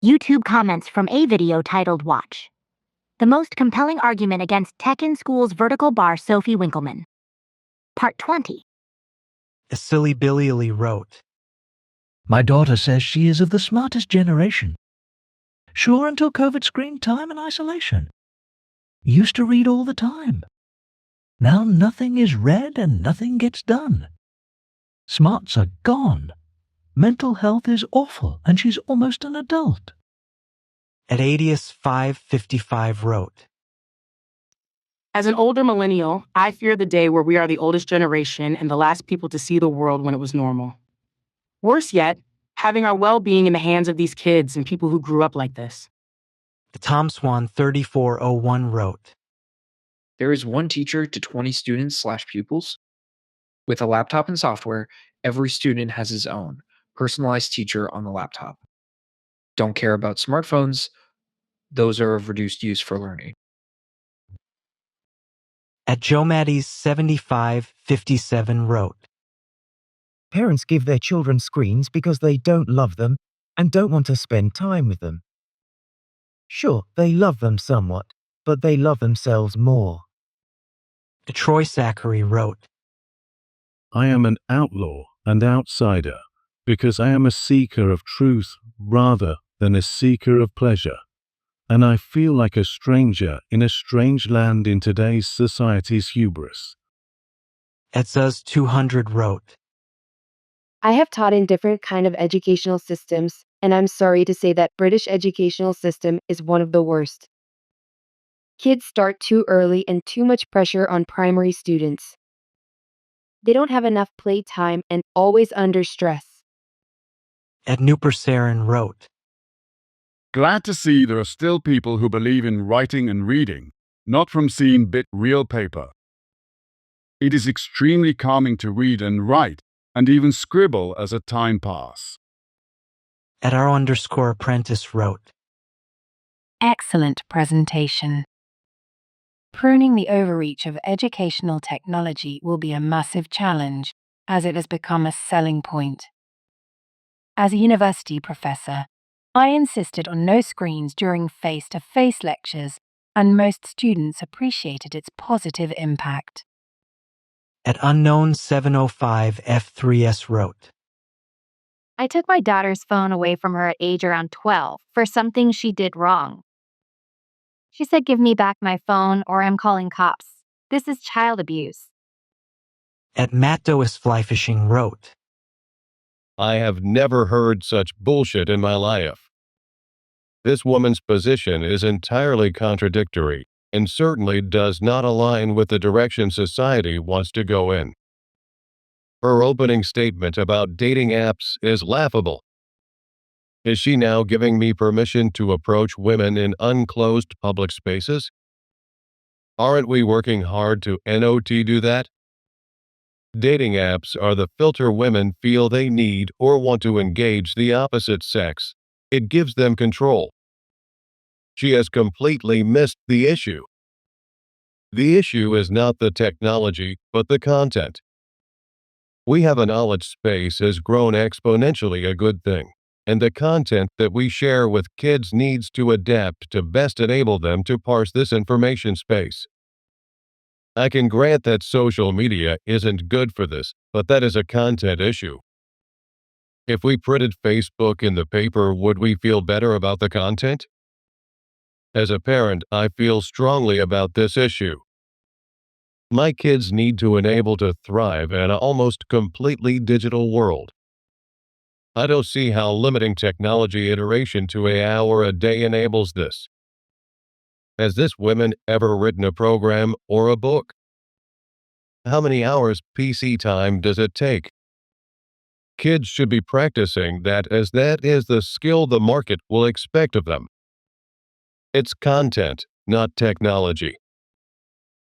YouTube comments from a video titled Watch. The most compelling argument against tech in schools vertical bar Sophie Winkleman. Part 20. A silly Billy wrote, My daughter says she is of the smartest generation. Sure, until COVID screen time and isolation. Used to read all the time. Now nothing is read and nothing gets done. Smarts are gone. Mental health is awful and she's almost an adult. Adius 555 wrote, As an older millennial, I fear the day where we are the oldest generation and the last people to see the world when it was normal. Worse yet, having our well-being in the hands of these kids and people who grew up like this. The Tom Swan 3401 wrote, There is one teacher to 20 students/pupils. With a laptop and software, every student has his own personalized teacher on the laptop. Don't care about smartphones. Those are of reduced use for learning. At Joe Maddie's 7557 wrote, Parents give their children screens because they don't love them and don't want to spend time with them. Sure, they love them somewhat, but they love themselves more. Troy Zachary wrote, I am an outlaw and outsider because I am a seeker of truth rather than a seeker of pleasure, and I feel like a stranger in a strange land in today's society's hubris. At Zuz 200 wrote, I have taught in different kind of educational systems, and I'm sorry to say that British educational system is one of the worst. Kids start too early and too much pressure on primary students. They don't have enough playtime and always under stress. At Nooper Saren wrote, Glad to see there are still people who believe in writing and reading, not from seeing bit real paper. It is extremely calming to read and write, and even scribble as a time pass. At our_apprentice wrote, Excellent presentation. Pruning the overreach of educational technology will be a massive challenge, as it has become a selling point. As a university professor, I insisted on no screens during face-to-face lectures, and most students appreciated its positive impact. At Unknown 705 F3S wrote, I took my daughter's phone away from her at age around 12 for something she did wrong. She said, give me back my phone or I'm calling cops. This is child abuse. At Matt Dois Fly Fishing wrote, I have never heard such bullshit in my life. This woman's position is entirely contradictory and certainly does not align with the direction society wants to go in. Her opening statement about dating apps is laughable. Is she now giving me permission to approach women in unclosed public spaces? Aren't we working hard to not do that? Dating apps are the filter women feel they need or want to engage the opposite sex. It gives them control. She has completely missed the issue. The issue is not the technology, but the content. We have a knowledge space has grown exponentially a good thing, and the content that we share with kids needs to adapt to best enable them to parse this information space. I can grant that social media isn't good for this, but that is a content issue. If we printed Facebook in the paper, would we feel better about the content? As a parent, I feel strongly about this issue. My kids need to enable to thrive in an almost completely digital world. I don't see how limiting technology iteration to an hour a day enables this. Has this woman ever written a program or a book? How many hours PC time does it take? Kids should be practicing that, as that is the skill the market will expect of them. It's content, not technology.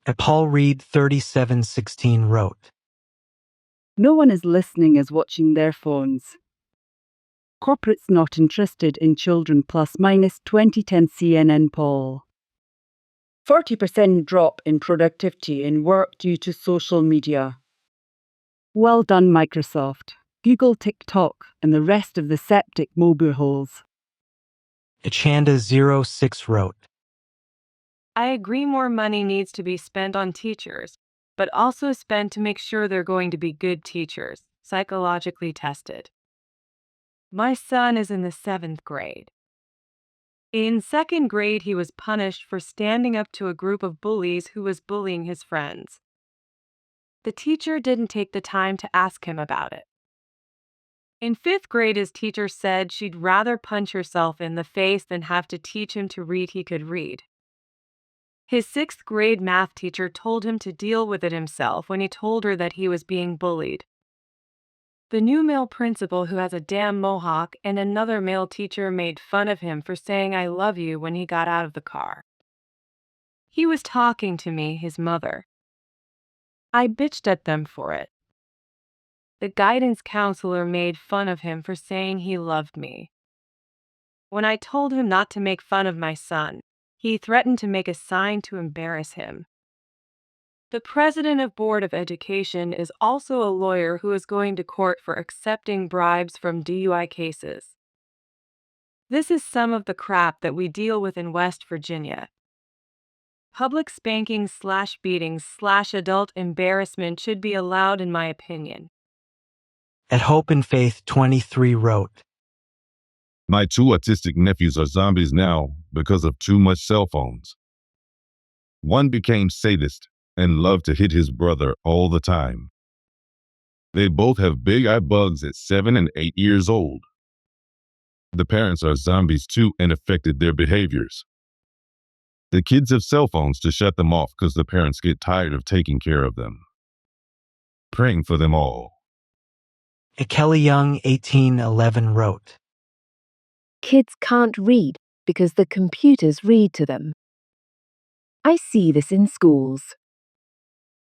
At Paul Reed 3716 wrote, No one is listening as watching their phones. Corporates not interested in children ± 2010 CNN poll. 40% drop in productivity in work due to social media. Well done, Microsoft, Google, TikTok, and the rest of the septic mobile holes. Achanda06 wrote. I agree more money needs to be spent on teachers, but also spent to make sure they're going to be good teachers, psychologically tested. My son is in the 7th grade. In 2nd grade, he was punished for standing up to a group of bullies who was bullying his friends. The teacher didn't take the time to ask him about it. In 5th grade, his teacher said she'd rather punch herself in the face than have to teach him to read he could read. His 6th grade math teacher told him to deal with it himself when he told her that he was being bullied. The new male principal, who has a damn mohawk, and another male teacher made fun of him for saying "I love you" when he got out of the car. He was talking to me, his mother. I bitched at them for it. The guidance counselor made fun of him for saying he loved me. When I told him not to make fun of my son, he threatened to make a sign to embarrass him. The president of Board of Education is also a lawyer who is going to court for accepting bribes from DUI cases. This is some of the crap that we deal with in West Virginia. Public spankings/beatings/adult embarrassment should be allowed, in my opinion. At Hope and Faith 23 wrote. My 2 autistic nephews are zombies now because of too much cell phones. One became sadist and loved to hit his brother all the time. They both have big eye bugs at 7 and 8 years old. The parents are zombies too and affected their behaviors. The kids have cell phones to shut them off because the parents get tired of taking care of them. Praying for them all. Kelly Young 1811 wrote. Kids can't read because the computers read to them. I see this in schools.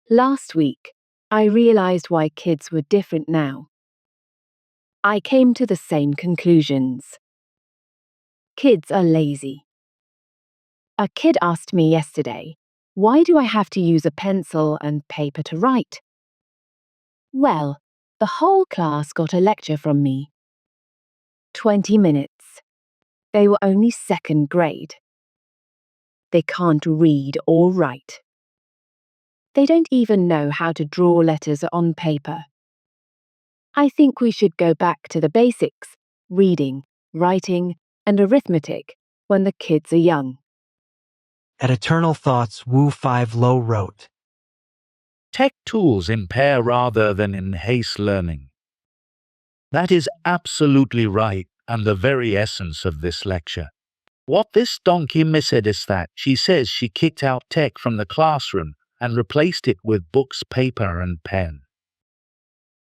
Last week, I realized why kids were different now. I came to the same conclusions. Kids are lazy. A kid asked me yesterday, why do I have to use a pencil and paper to write? Well, the whole class got a lecture from me. 20 minutes. They were only 2nd grade. They can't read or write. They don't even know how to draw letters on paper. I think we should go back to the basics, reading, writing, and arithmetic, when the kids are young. At Eternal Thoughts, Wu 5 Low wrote. Tech tools impair rather than enhance learning. That is absolutely right, and the very essence of this lecture. What this donkey missaid is that she says she kicked out tech from the classroom and replaced it with books, paper, and pen.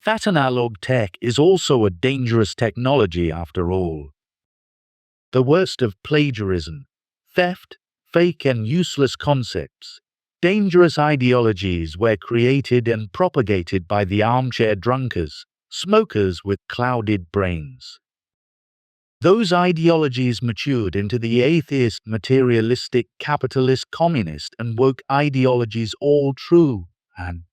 That analog tech is also a dangerous technology after all. The worst of plagiarism, theft, fake and useless concepts, dangerous ideologies were created and propagated by the armchair drunkards, smokers with clouded brains. Those ideologies matured into the atheist, materialistic, capitalist, communist, and woke ideologies, all true, and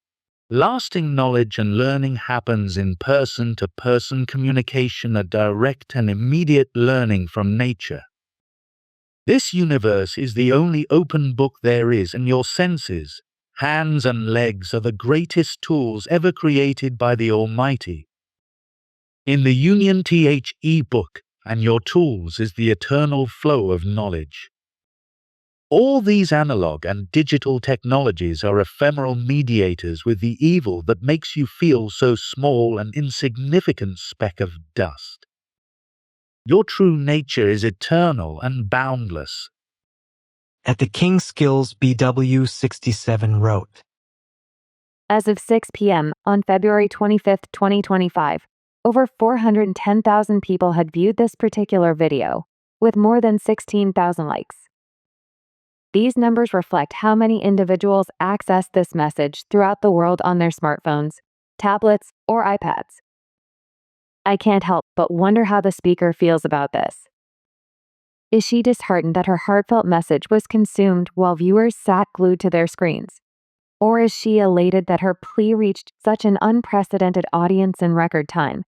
lasting knowledge and learning happens in person-to-person communication, a direct and immediate learning from nature. This universe is the only open book there is, and your senses, hands and legs, are the greatest tools ever created by the Almighty. In the Union The book, and your tools is the eternal flow of knowledge. All these analog and digital technologies are ephemeral mediators with the evil that makes you feel so small an insignificant speck of dust. Your true nature is eternal and boundless. At the King Skills BW 67 wrote. As of 6 p.m. on February 25, 2025, over 410,000 people had viewed this particular video, with more than 16,000 likes. These numbers reflect how many individuals access this message throughout the world on their smartphones, tablets, or iPads. I can't help but wonder how the speaker feels about this. Is she disheartened that her heartfelt message was consumed while viewers sat glued to their screens? Or is she elated that her plea reached such an unprecedented audience in record time,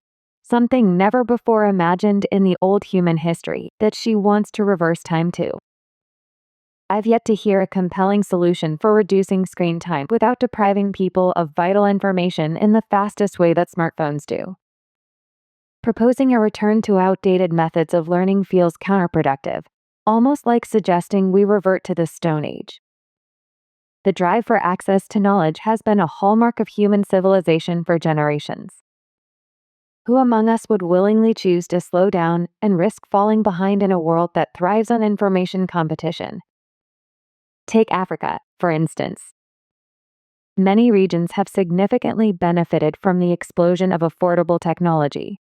something never before imagined in the old human history that she wants to reverse time to. I've yet to hear a compelling solution for reducing screen time without depriving people of vital information in the fastest way that smartphones do. Proposing a return to outdated methods of learning feels counterproductive, almost like suggesting we revert to the Stone Age. The drive for access to knowledge has been a hallmark of human civilization for generations. Who among us would willingly choose to slow down and risk falling behind in a world that thrives on information competition? Take Africa, for instance. Many regions have significantly benefited from the explosion of affordable technology,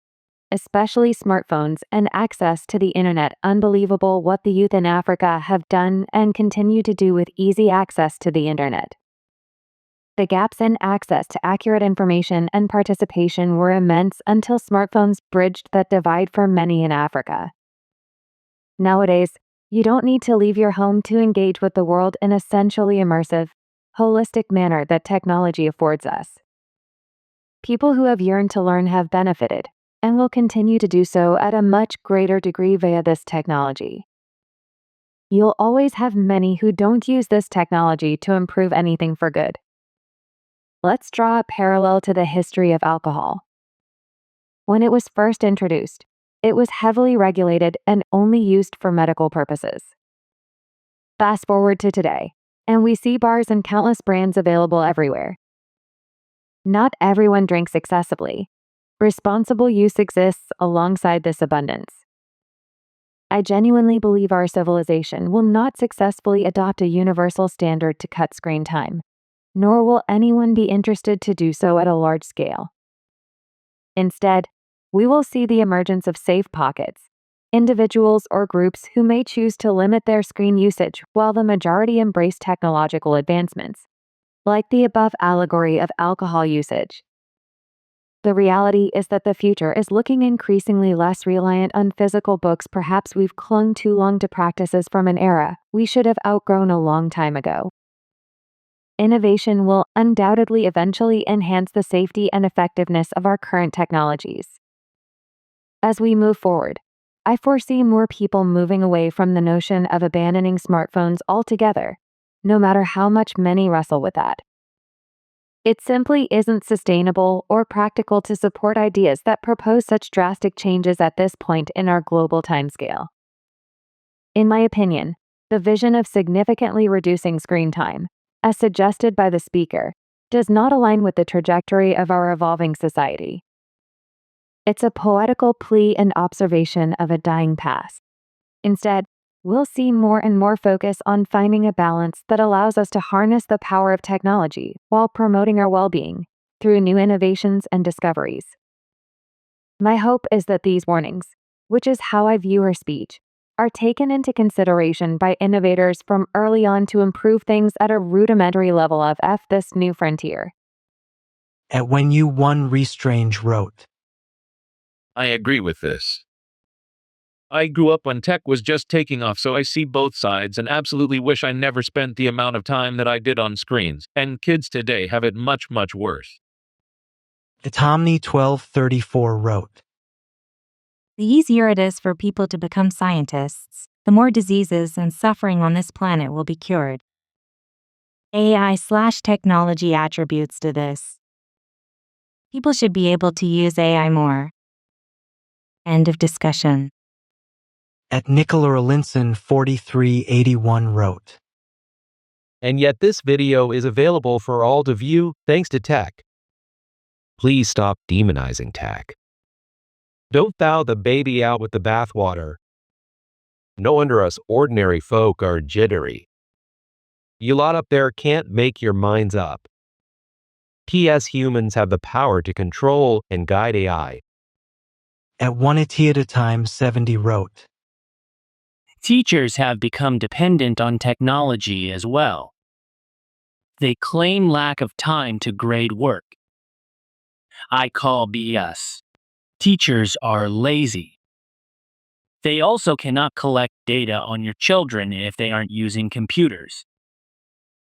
especially smartphones and access to the internet. Unbelievable what the youth in Africa have done and continue to do with easy access to the internet. The gaps in access to accurate information and participation were immense until smartphones bridged that divide for many in Africa. Nowadays, you don't need to leave your home to engage with the world in an essentially immersive, holistic manner that technology affords us. People who have yearned to learn have benefited, and will continue to do so at a much greater degree via this technology. You'll always have many who don't use this technology to improve anything for good. Let's draw a parallel to the history of alcohol. When it was first introduced, it was heavily regulated and only used for medical purposes. Fast forward to today, and we see bars and countless brands available everywhere. Not everyone drinks excessively. Responsible use exists alongside this abundance. I genuinely believe our civilization will not successfully adopt a universal standard to cut screen time, nor will anyone be interested to do so at a large scale. Instead, we will see the emergence of safe pockets, individuals or groups who may choose to limit their screen usage while the majority embrace technological advancements, like the above allegory of alcohol usage. The reality is that the future is looking increasingly less reliant on physical books. Perhaps we've clung too long to practices from an era we should have outgrown a long time ago. Innovation will undoubtedly eventually enhance the safety and effectiveness of our current technologies. As we move forward, I foresee more people moving away from the notion of abandoning smartphones altogether, no matter how much many wrestle with that. It simply isn't sustainable or practical to support ideas that propose such drastic changes at this point in our global timescale. In my opinion, the vision of significantly reducing screen time, as suggested by the speaker, does not align with the trajectory of our evolving society. It's a poetical plea and observation of a dying past. Instead, we'll see more and more focus on finding a balance that allows us to harness the power of technology while promoting our well-being through new innovations and discoveries. My hope is that these warnings, which is how I view her speech, are taken into consideration by innovators from early on to improve things at a rudimentary level of this new frontier. At When You Won Restrange wrote, I agree with this. I grew up when tech was just taking off, so I see both sides and absolutely wish I never spent the amount of time that I did on screens, and kids today have it much, much worse. Itomni 1234 wrote, The easier it is for people to become scientists, the more diseases and suffering on this planet will be cured. AI/technology attributes to this. People should be able to use AI more. End of discussion. At Nicola Linson 4381 wrote, And yet this video is available for all to view thanks to tech. Please stop demonizing tech. Don't throw the baby out with the bathwater. No wonder us ordinary folk are jittery. You lot up there can't make your minds up. P.S. Humans have the power to control and guide AI. At One Tea at a Time 70 wrote, Teachers have become dependent on technology as well. They claim lack of time to grade work. I call BS. Teachers are lazy. They also cannot collect data on your children if they aren't using computers.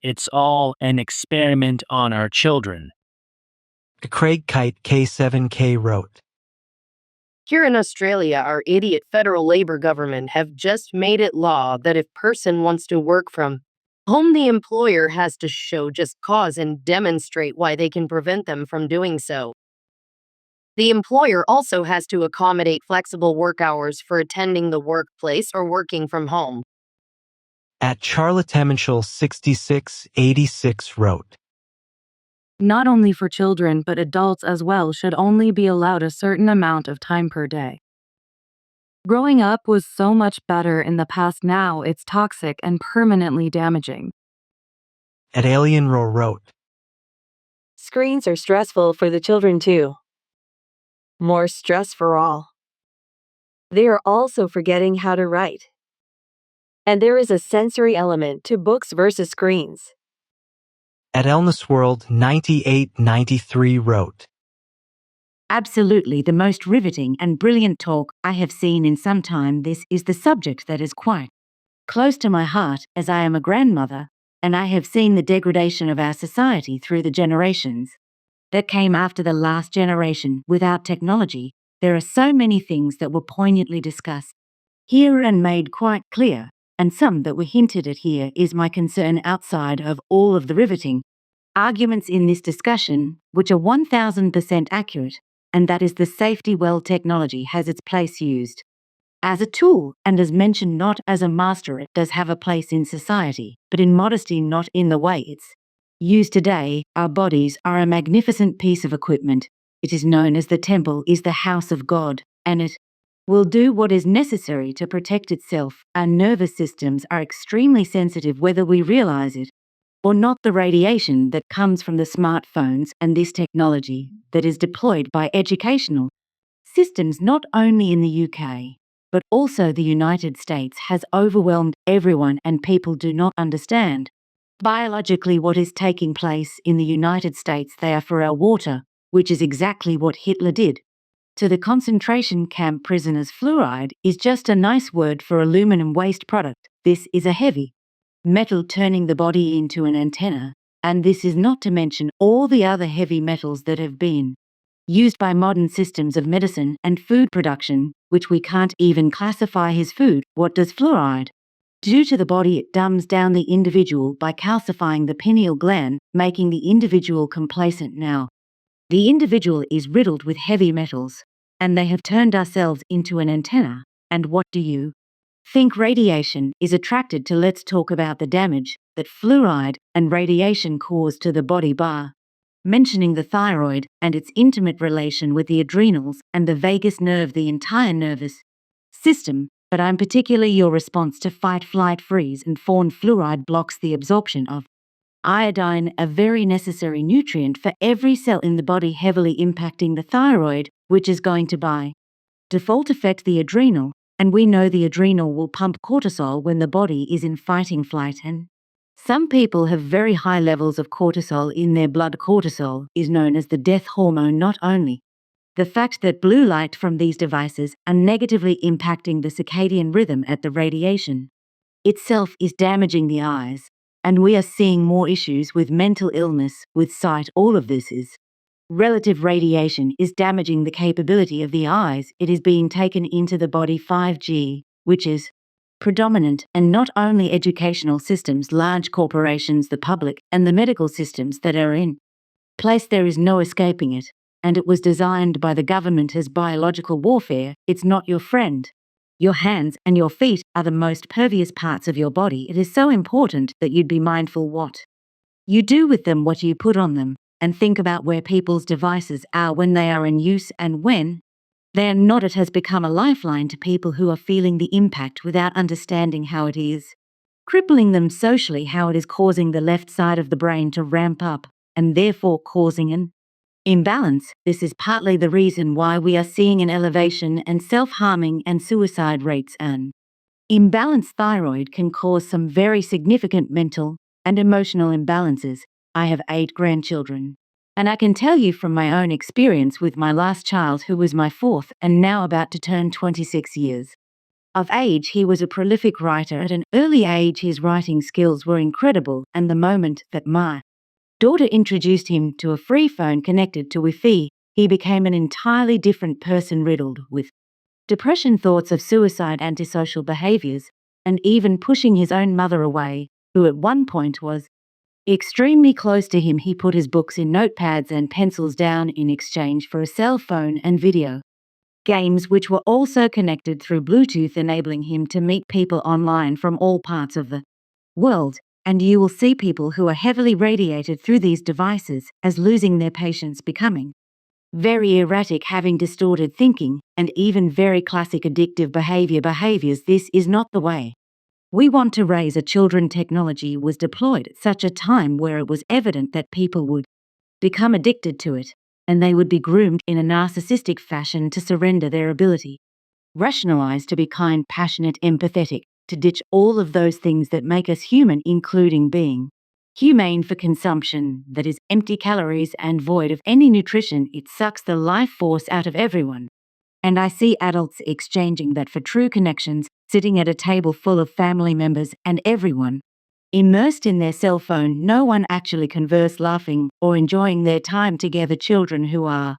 It's all an experiment on our children. Craig Kite K7K wrote, Here in Australia, our idiot federal Labor government have just made it law that if person wants to work from home, the employer has to show just cause and demonstrate why they can prevent them from doing so. The employer also has to accommodate flexible work hours for attending the workplace or working from home. At Charlotte Temenschel 6686 wrote, Not only for children but adults as well should only be allowed a certain amount of time per day. Growing up was so much better in the past. Now it's toxic and permanently damaging. At Alien Row wrote, Screens are stressful for the children too. More stress for all. They are also forgetting how to write. And there is a sensory element to books versus screens. At Illness World 9893 wrote, Absolutely the most riveting and brilliant talk I have seen in some time. This is the subject that is quite close to my heart, as I am a grandmother, and I have seen the degradation of our society through the generations that came after the last generation. Without technology, there are so many things that were poignantly discussed here and made quite clear, and some that were hinted at. Here is my concern outside of all of the riveting arguments in this discussion, which are 1000% accurate, and that is the safety. Well, technology has its place used as a tool, and as mentioned, not as a master. It does have a place in society, but in modesty, not in the way it's used today. Our bodies are a magnificent piece of equipment. It is known as the temple is the house of God, and it will do what is necessary to protect itself. Our nervous systems are extremely sensitive, whether we realize it or not. The radiation that comes from the smartphones and this technology that is deployed by educational systems, not only in the UK, but also the United States, has overwhelmed everyone, and people do not understand biologically what is taking place in the United States. They are for our water, which is exactly what Hitler did to the concentration camp prisoners. Fluoride is just a nice word for aluminum waste product. This is a heavy metal turning the body into an antenna, and this is not to mention all the other heavy metals that have been used by modern systems of medicine and food production, which we can't even classify as food. What does fluoride do to the body? It dumbs down the individual by calcifying the pineal gland, making the individual complacent. Now, the individual is riddled with heavy metals, and they have turned ourselves into an antenna. And what do you think radiation is attracted to? Let's talk about the damage that fluoride and radiation cause to the body, mentioning the thyroid and its intimate relation with the adrenals and the vagus nerve, the entire nervous system. But I'm particularly your response to fight, flight, freeze, and fawn. Fluoride blocks the absorption of iodine, a very necessary nutrient for every cell in the body, heavily impacting the thyroid, which is going to by default affect the adrenal. And we know the adrenal will pump cortisol when the body is in fighting, flight, and some people have very high levels of cortisol in their blood. Cortisol is known as the death hormone. Not only the fact that blue light from these devices are negatively impacting the circadian rhythm, at the radiation itself is damaging the eyes, and we are seeing more issues with mental illness, with sight. All of this is relative. Radiation is damaging the capability of the eyes. It is being taken into the body. 5G, which is predominant, and not only educational systems, large corporations, the public, and the medical systems that are in place. There is no escaping it, and it was designed by the government as biological warfare. It's not your friend. Your hands and your feet are the most pervious parts of your body. It is so important that you'd be mindful what you do with them, what you put on them, and think about where people's devices are when they are in use and when they are not. It has become a lifeline to people who are feeling the impact without understanding how it is crippling them socially, how it is causing the left side of the brain to ramp up and therefore causing an imbalance. This is partly the reason why we are seeing an elevation and self-harming and suicide rates. An imbalanced thyroid can cause some very significant mental and emotional imbalances. I have 8 grandchildren, and I can tell you from my own experience with my last child, who was my 4th and now about to turn 26 years of age. He was a prolific writer. At an early age, his writing skills were incredible, and the moment that my daughter introduced him to a free phone connected to Wi-Fi, he became an entirely different person, riddled with depression, thoughts of suicide, antisocial behaviors, and even pushing his own mother away, who at one point was extremely close to him. He put his books in notepads and pencils down in exchange for a cell phone and video games, which were also connected through Bluetooth, enabling him to meet people online from all parts of the world. And you will see people who are heavily radiated through these devices as losing their patience, becoming very erratic, having distorted thinking, and even very classic addictive behaviors. This is not the way we want to raise a children. Technology was deployed at such a time where it was evident that people would become addicted to it, and they would be groomed in a narcissistic fashion to surrender their ability, rationalized to be kind, passionate, empathetic, to ditch all of those things that make us human, including being humane for consumption that is empty calories and void of any nutrition. It sucks the life force out of everyone. And I see adults exchanging that for true connections, sitting at a table full of family members and everyone immersed in their cell phone, no one actually converse, laughing, or enjoying their time together. Children who are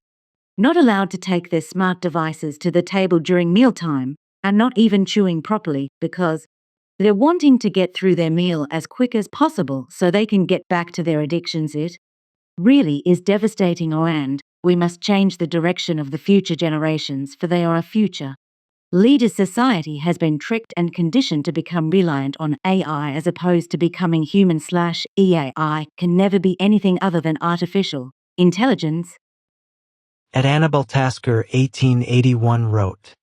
not allowed to take their smart devices to the table during mealtime are not even chewing properly because they're wanting to get through their meal as quick as possible so they can get back to their addictions. It really is devastating, and we must change the direction of the future generations, for they are our future leaders. Society has been tricked and conditioned to become reliant on AI as opposed to becoming human. AI can never be anything other than artificial intelligence. At Annabel Tasker 1881 wrote,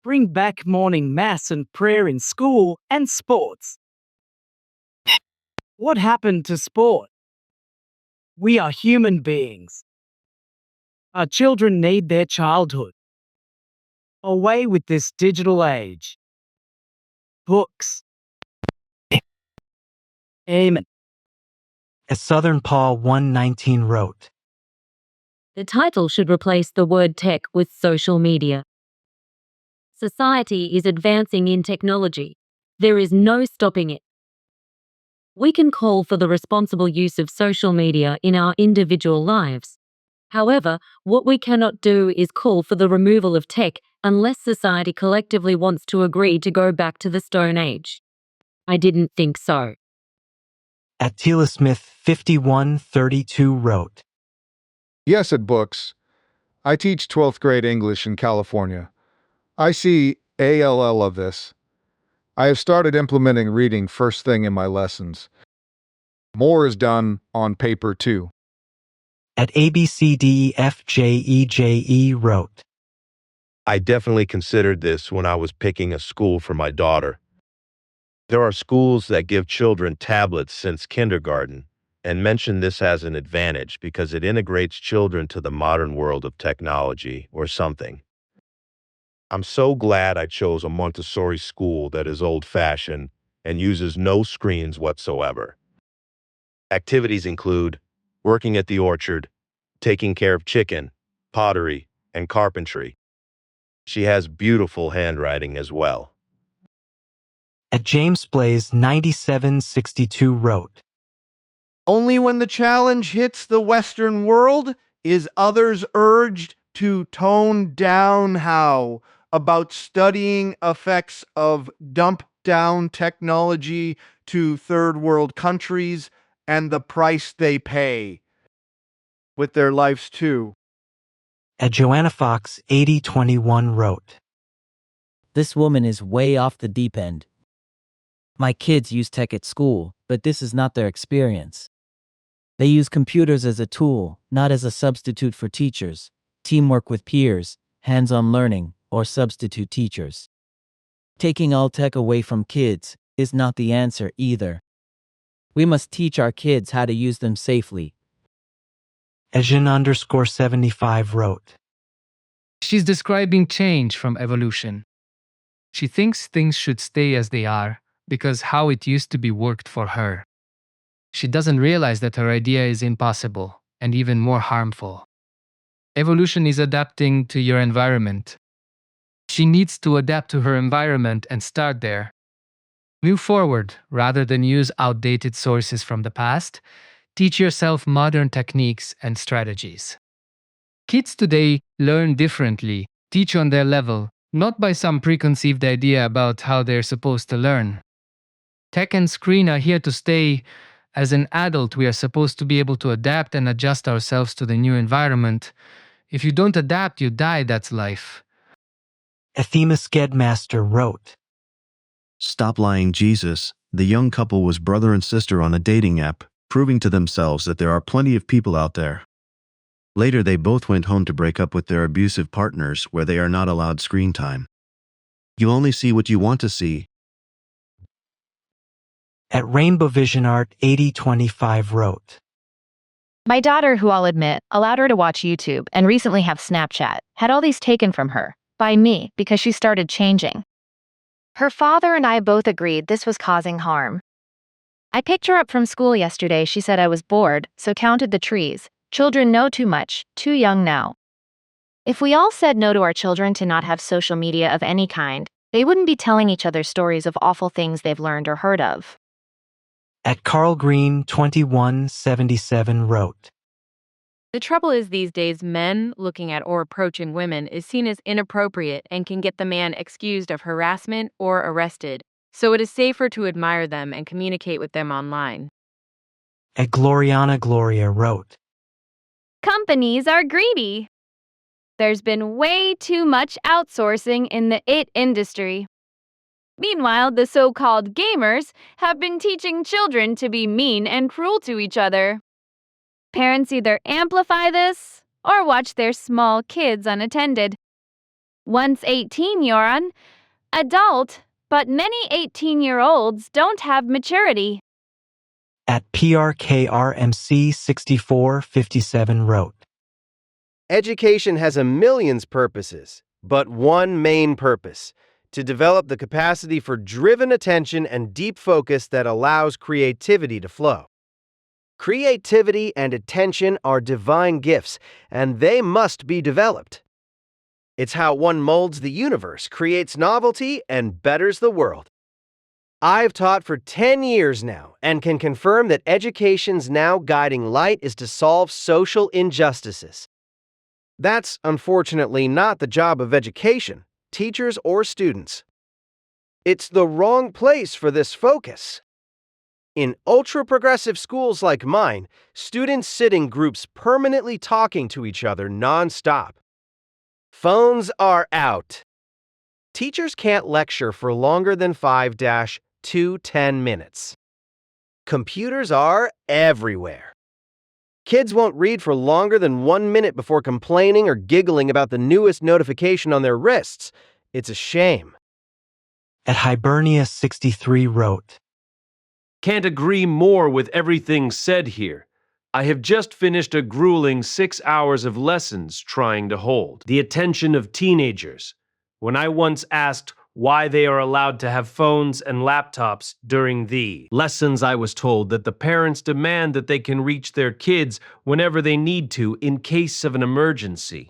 Bring back morning mass and prayer in school and sports. What happened to sport? We are human beings. Our children need their childhood. Away with this digital age. Books. Amen. As Southern Paul 119 wrote, The title should replace the word tech with social media. Society is advancing in technology. There is no stopping it. We can call for the responsible use of social media in our individual lives. However, what we cannot do is call for the removal of tech unless society collectively wants to agree to go back to the Stone Age. I didn't think so. At Tila Smith 5132 wrote, Yes, at books. I teach 12th grade English in California. I see ALL of this. I have started implementing reading first thing in my lessons. More is done on paper too. At ABCDEFJEJE wrote, I definitely considered this when I was picking a school for my daughter. There are schools that give children tablets since kindergarten and mention this as an advantage because it integrates children to the modern world of technology or something. I'm so glad I chose a Montessori school that is old-fashioned and uses no screens whatsoever. Activities include working at the orchard, taking care of chicken, pottery, and carpentry. She has beautiful handwriting as well. At James Blaze 9762 wrote, Only when the challenge hits the Western world is others urged to tone down how about studying effects of dump-down technology to third world countries and the price they pay with their lives too. At Joanna Fox 8021 wrote, This woman is way off the deep end. My kids use tech at school, but this is not their experience. They use computers as a tool, not as a substitute for teachers, teamwork with peers, hands-on learning, or substitute teachers. Taking all tech away from kids is not the answer either. We must teach our kids how to use them safely. Asian_75 wrote, She's describing change from evolution. She thinks things should stay as they are because how it used to be worked for her. She doesn't realize that her idea is impossible and even more harmful. Evolution is adapting to your environment. She needs to adapt to her environment and start there. Move forward rather than use outdated sources from the past. Teach yourself modern techniques and strategies. Kids today learn differently. teach on their level, not by some preconceived idea about how they're supposed to learn. Tech and screen are here to stay. As an adult, we are supposed to be able to adapt and adjust ourselves to the new environment. If you don't adapt, you die, that's life. Athema Skedmaster wrote, Stop Lying Jesus. The young couple was brother and sister on a dating app, proving to themselves that there are plenty of people out there. Later, they both went home to break up with their abusive partners where they are not allowed screen time. You only see what you want to see. At Rainbow Vision Art 8025 wrote, My daughter, who I'll admit, allowed her to watch YouTube and recently have Snapchat, had all these taken from her, by me, because she started changing. Her father and I both agreed this was causing harm. I picked her up from school yesterday. She said I was bored, so counted the trees. Children know too much, too young now. If we all said no to our children to not have social media of any kind, they wouldn't be telling each other stories of awful things they've learned or heard of. At Carl Green 2177 wrote, The trouble is these days men looking at or approaching women is seen as inappropriate and can get the man excused of harassment or arrested, so it is safer to admire them and communicate with them online. At Gloriana Gloria wrote, Companies are greedy. There's been way too much outsourcing in the IT industry. Meanwhile, the so-called gamers have been teaching children to be mean and cruel to each other. Parents either amplify this or watch their small kids unattended. Once 18, you're an adult, but many 18-year-olds don't have maturity. At PRKRMC 6457 wrote, Education has a million's purposes, but one main purpose: to develop the capacity for driven attention and deep focus that allows creativity to flow. Creativity and attention are divine gifts, and they must be developed. It's how one molds the universe, creates novelty, and betters the world. I've taught for 10 years now and can confirm that education's now guiding light is to solve social injustices. That's unfortunately not the job of education, teachers, or students. It's the wrong place for this focus. In ultra-progressive schools like mine, students sit in groups permanently talking to each other non-stop. Phones are out. Teachers can't lecture for longer than 5 to 10 minutes. Computers are everywhere. Kids won't read for longer than 1 minute before complaining or giggling about the newest notification on their wrists. It's a shame. At Hibernia 63 wrote, Can't agree more with everything said here. I have just finished a grueling 6 hours of lessons trying to hold the attention of teenagers. When I once asked why they are allowed to have phones and laptops during the lessons, I was told that the parents demand that they can reach their kids whenever they need to in case of an emergency.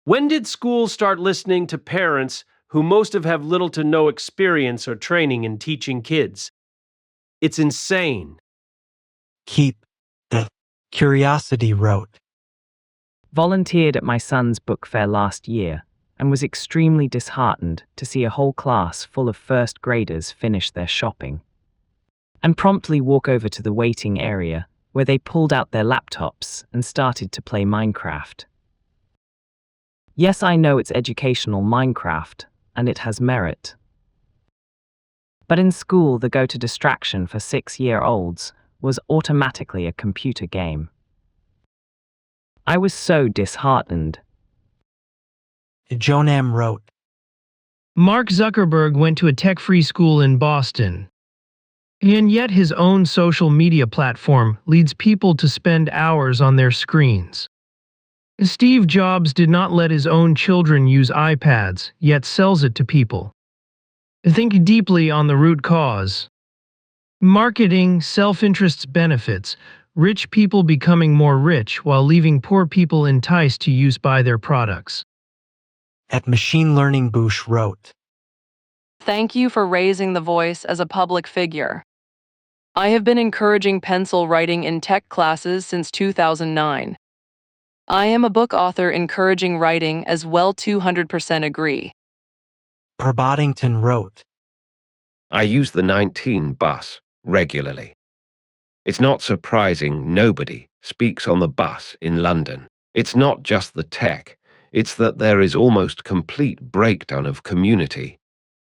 When did schools start listening to parents who most have little to no experience or training in teaching kids? It's insane. Keep the Curiosity wrote, Volunteered at my son's book fair last year and was extremely disheartened to see a whole class full of first graders finish their shopping and promptly walk over to the waiting area where they pulled out their laptops and started to play Minecraft. Yes, I know it's educational Minecraft, and it has merit. But in school, the go-to distraction for 6-year-olds was automatically a computer game. I was so disheartened. Jonam wrote, Mark Zuckerberg went to a tech-free school in Boston. And yet his own social media platform leads people to spend hours on their screens. Steve Jobs did not let his own children use iPads, yet sells it to people. Think deeply on the root cause. Marketing, self-interest's benefits, rich people becoming more rich while leaving poor people enticed to use by their products. At Machine Learning Bush wrote, Thank you for raising the voice as a public figure. I have been encouraging pencil writing in tech classes since 2009. I am a book author encouraging writing as well 200% agree. Per Boddington wrote, I use the 19 bus regularly. It's not surprising nobody speaks on the bus in London. It's not just the tech, it's that there is almost complete breakdown of community.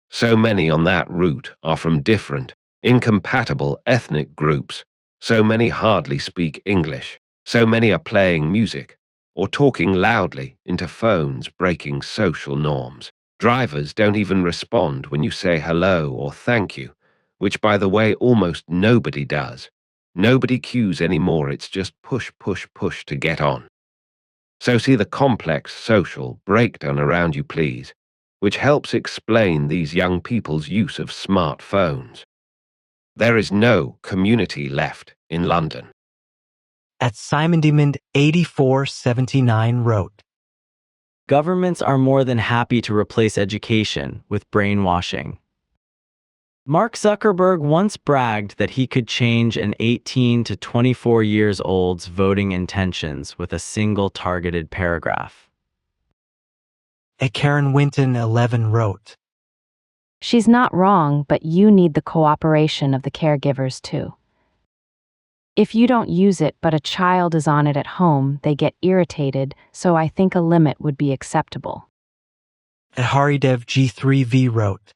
So many on that route are from different, incompatible ethnic groups. So many hardly speak English. So many are playing music or talking loudly into phones, breaking social norms. Drivers don't even respond when you say hello or thank you, which, by the way, almost nobody does. Nobody queues anymore, it's just push, push, push to get on. So see the complex social breakdown around you, please, which helps explain these young people's use of smartphones. There is no community left in London. At Simon Demond 8479 wrote, Governments are more than happy to replace education with brainwashing. Mark Zuckerberg once bragged that he could change an 18 to 24 years old's voting intentions with a single targeted paragraph. At Karen Winton 11 wrote, She's not wrong, but you need the cooperation of the caregivers too. If you don't use it but a child is on it at home, they get irritated, so I think a limit would be acceptable. At Haridev G3V wrote,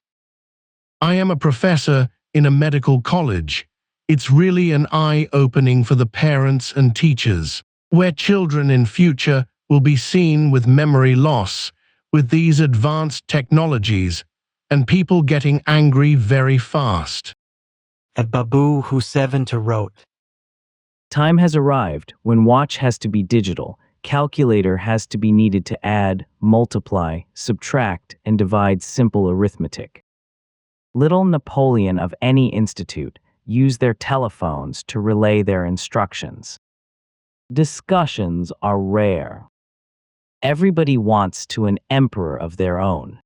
I am a professor in a medical college. It's really an eye-opening for the parents and teachers, where children in future will be seen with memory loss, with these advanced technologies, and people getting angry very fast. At Babu Husevanta wrote, Time has arrived when watch has to be digital, calculator has to be needed to add, multiply, subtract, and divide simple arithmetic. Little Napoleon of any institute use their telephones to relay their instructions. Discussions are rare. Everybody wants to an emperor of their own.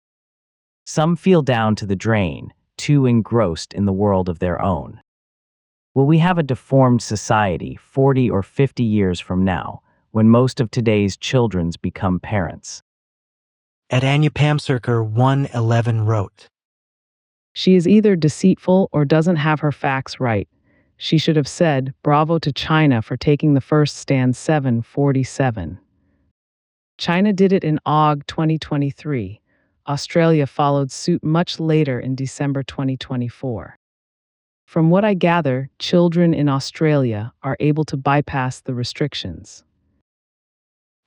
Some feel down to the drain, too engrossed in the world of their own. Will we have a deformed society 40 or 50 years from now, when most of today's children become parents? At Anya Pamsirker 111 wrote, She is either deceitful or doesn't have her facts right. She should have said, bravo to China for taking the first stand 747. China did it in Aug 2023. Australia followed suit much later in December 2024. From what I gather, children in Australia are able to bypass the restrictions.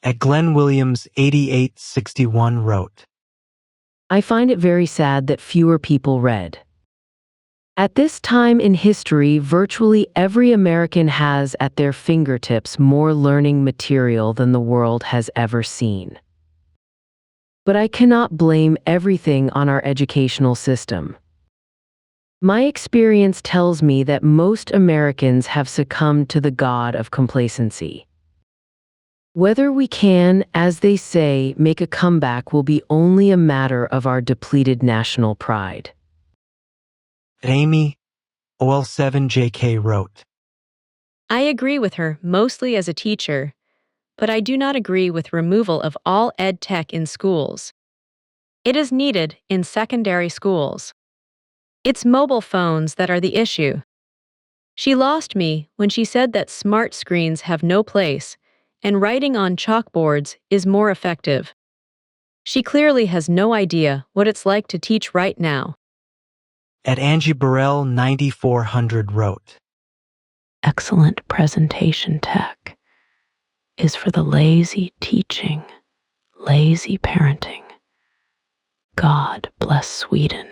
At Glenn Williams 8861 wrote, I find it very sad that fewer people read. At this time in history, virtually every American has at their fingertips more learning material than the world has ever seen. But I cannot blame everything on our educational system. My experience tells me that most Americans have succumbed to the god of complacency. Whether we can, as they say, make a comeback will be only a matter of our depleted national pride. Amy OL7JK wrote, I agree with her, mostly as a teacher, but I do not agree with removal of all ed tech in schools. It is needed in secondary schools. It's mobile phones that are the issue. She lost me when she said that smart screens have no place and writing on chalkboards is more effective. She clearly has no idea what it's like to teach right now. At Angie Burrell 9400 wrote, Excellent presentation tech is for the lazy teaching, lazy parenting. God bless Sweden.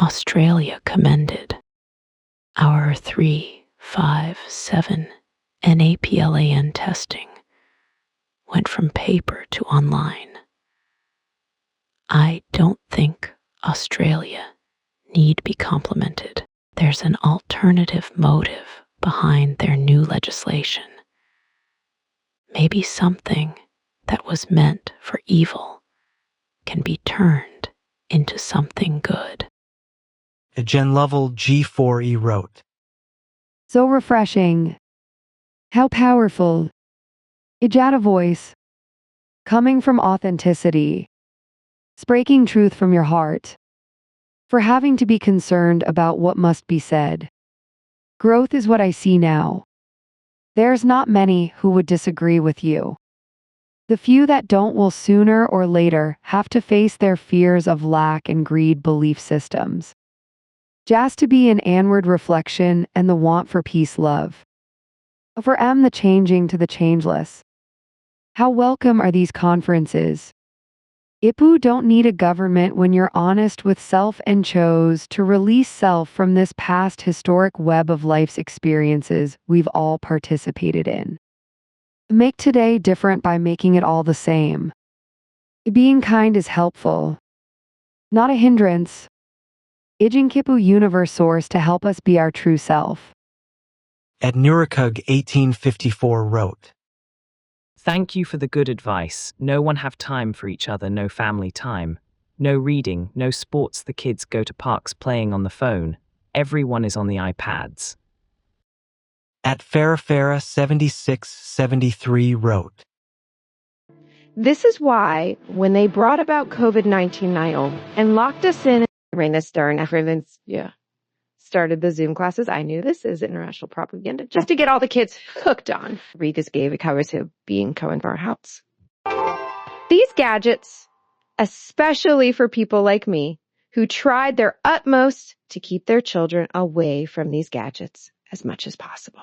Australia commended. Our 3, 5, 7 NAPLAN testing went from paper to online. I don't think Australia need be complimented. There's an alternative motive behind their new legislation. Maybe something that was meant for evil can be turned into something good. Jen Lovell G4E wrote, So refreshing. How powerful. Ijata voice. Coming from authenticity. Breaking truth from your heart. For having to be concerned about what must be said. Growth is what I see now. There's not many who would disagree with you. The few that don't will sooner or later have to face their fears of lack and greed belief systems. Just to be an inward reflection and the want for peace love. For M the changing to the changeless. How welcome are these conferences? Ipu don't need a government when you're honest with self and chose to release self from this past historic web of life's experiences we've all participated in. Make today different by making it all the same. Being kind is helpful, not a hindrance. Ijinkipu universe source to help us be our true self. At Nurikug 1854 wrote, Thank you for the good advice. No one have time for each other, no family time. No reading, no sports, the kids go to parks playing on the phone. Everyone is on the iPads. At Farah 7673 wrote, This is why, when they brought about COVID-19 and locked us in during this stern, everyone's, started the Zoom classes. I knew this is international propaganda just to get all the kids hooked on. Rigas gave a cover to being Cohen for our house. These gadgets, especially for people like me, who tried their utmost to keep their children away from these gadgets as much as possible.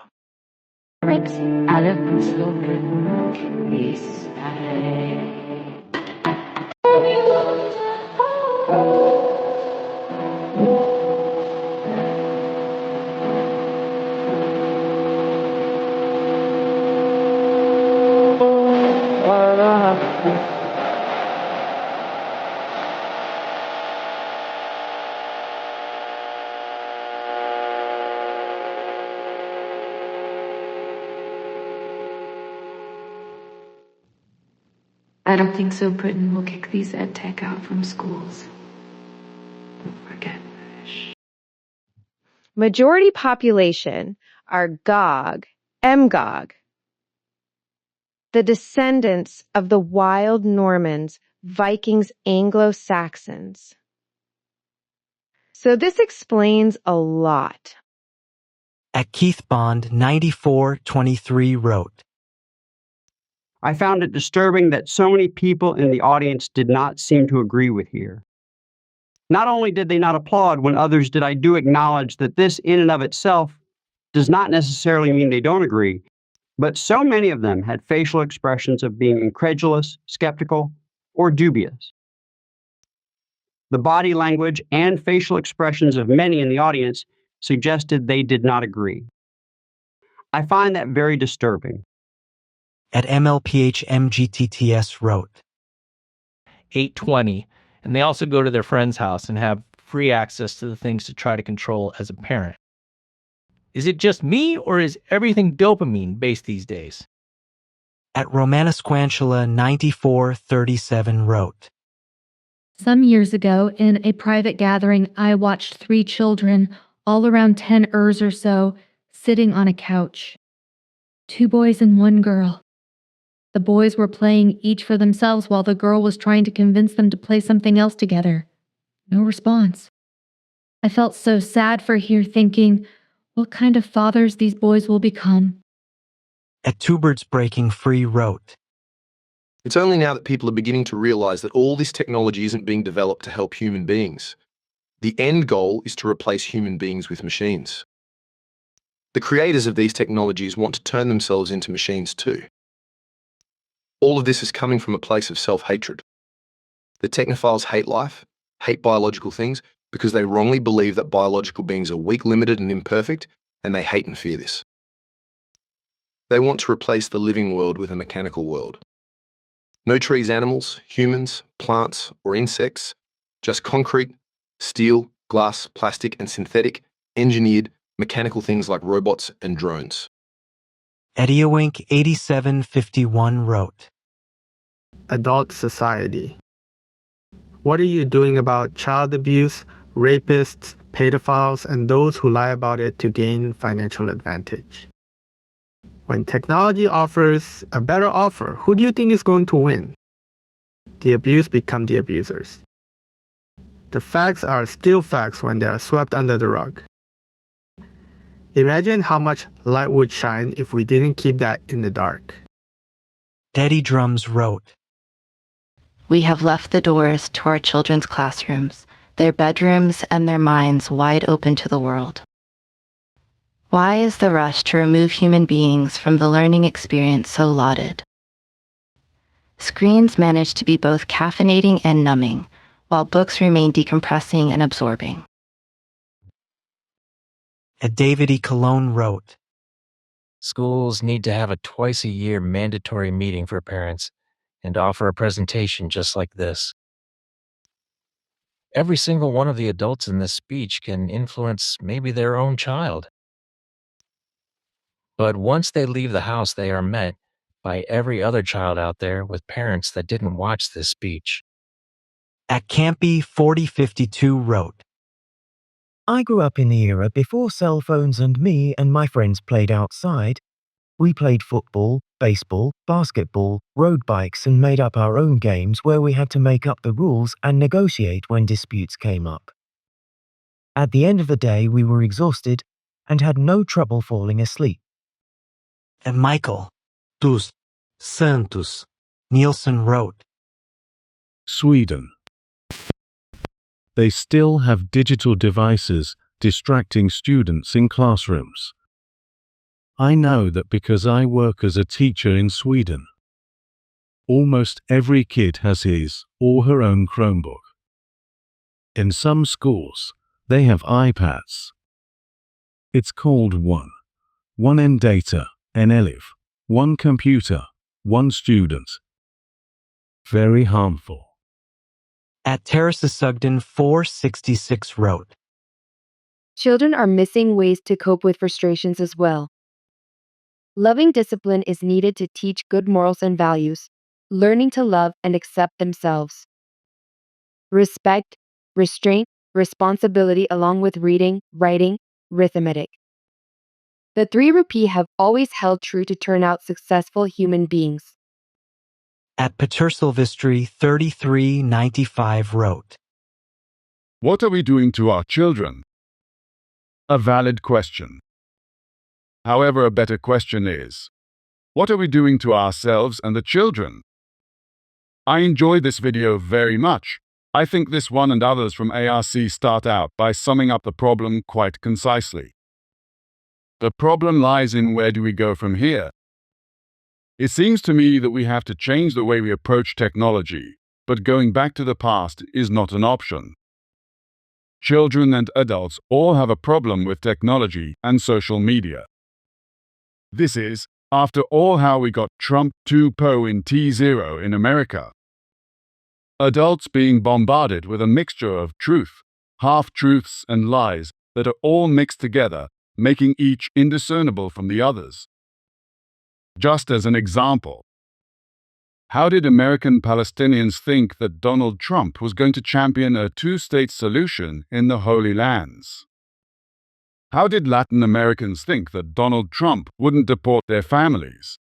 I don't think so. Britain will kick these ed tech out from schools. Don't forget. Majority population are Gog, Mgog, the descendants of the wild Normans, Vikings, Anglo-Saxons. So this explains a lot. At Keith Bond 9423 wrote, I found it disturbing that so many people in the audience did not seem to agree with here. Not only did they not applaud when others did, I do acknowledge that this in and of itself does not necessarily mean they don't agree, but so many of them had facial expressions of being incredulous, skeptical, or dubious. The body language and facial expressions of many in the audience suggested they did not agree. I find that very disturbing. At MLPHMGTTS wrote, 820, and they also go to their friend's house and have free access to the things to try to control as a parent. Is it just me, or is everything dopamine based these days? At Romanasquantula 9437 wrote, Some years ago, in a private gathering, I watched 3 children, all around 10 years or so, sitting on a couch. 2 boys and 1 girl. The boys were playing each for themselves while the girl was trying to convince them to play something else together. No response. I felt so sad for here, thinking, what kind of fathers these boys will become. At Two Birds Breaking Free wrote, It's only now that people are beginning to realize that all this technology isn't being developed to help human beings. The end goal is to replace human beings with machines. The creators of these technologies want to turn themselves into machines too. All of this is coming from a place of self-hatred. The technophiles hate life, hate biological things, because they wrongly believe that biological beings are weak, limited, and imperfect, and they hate and fear this. They want to replace the living world with a mechanical world. No trees, animals, humans, plants, or insects, just concrete, steel, glass, plastic, and synthetic, engineered, mechanical things like robots and drones. Ediawink 8751 wrote, Adult society. What are you doing about child abuse, rapists, pedophiles, and those who lie about it to gain financial advantage? When technology offers a better offer, who do you think is going to win? The abused become the abusers. The facts are still facts when they are swept under the rug. Imagine how much light would shine if we didn't keep that in the dark. Daddy Drums wrote, We have left the doors to our children's classrooms, their bedrooms, and their minds wide open to the world. Why is the rush to remove human beings from the learning experience so lauded? Screens manage to be both caffeinating and numbing, while books remain decompressing and absorbing. David E. Cologne wrote, Schools need to have a twice-a-year mandatory meeting for parents and offer a presentation just like this. Every single one of the adults in this speech can influence maybe their own child. But once they leave the house, they are met by every other child out there with parents that didn't watch this speech. Campy 4052 wrote, I grew up in the era before cell phones and me and my friends played outside. We played football, baseball, basketball, road bikes and made up our own games where we had to make up the rules and negotiate when disputes came up. At the end of the day, we were exhausted and had no trouble falling asleep. Michael dos Santos Nielsen wrote, Sweden. They still have digital devices distracting students in classrooms. I know that because I work as a teacher in Sweden. Almost every kid has his or her own Chromebook. In some schools, they have iPads. It's called one end data, an elif, one computer, one student. Very harmful. Teresa Sugden 466 wrote, Children are missing ways to cope with frustrations as well. Loving discipline is needed to teach good morals and values, learning to love and accept themselves. Respect, restraint, responsibility along with reading, writing, arithmetic. The 3 rupee have always held true to turn out successful human beings. Peter Silvestri 3395 wrote, What are we doing to our children? A valid question. However, a better question is, what are we doing to ourselves and the children? I enjoyed this video very much. I think this one and others from ARC start out by summing up the problem quite concisely. The problem lies in where do we go from here? It seems to me that we have to change the way we approach technology, but going back to the past is not an option. Children and adults all have a problem with technology and social media. This is, after all, how we got Trump 2.0 in T0 in America. Adults being bombarded with a mixture of truth, half-truths and lies that are all mixed together, making each indiscernible from the others. Just as an example, how did American Palestinians think that Donald Trump was going to champion a two-state solution in the Holy Lands? How did Latin Americans think that Donald Trump wouldn't deport their families?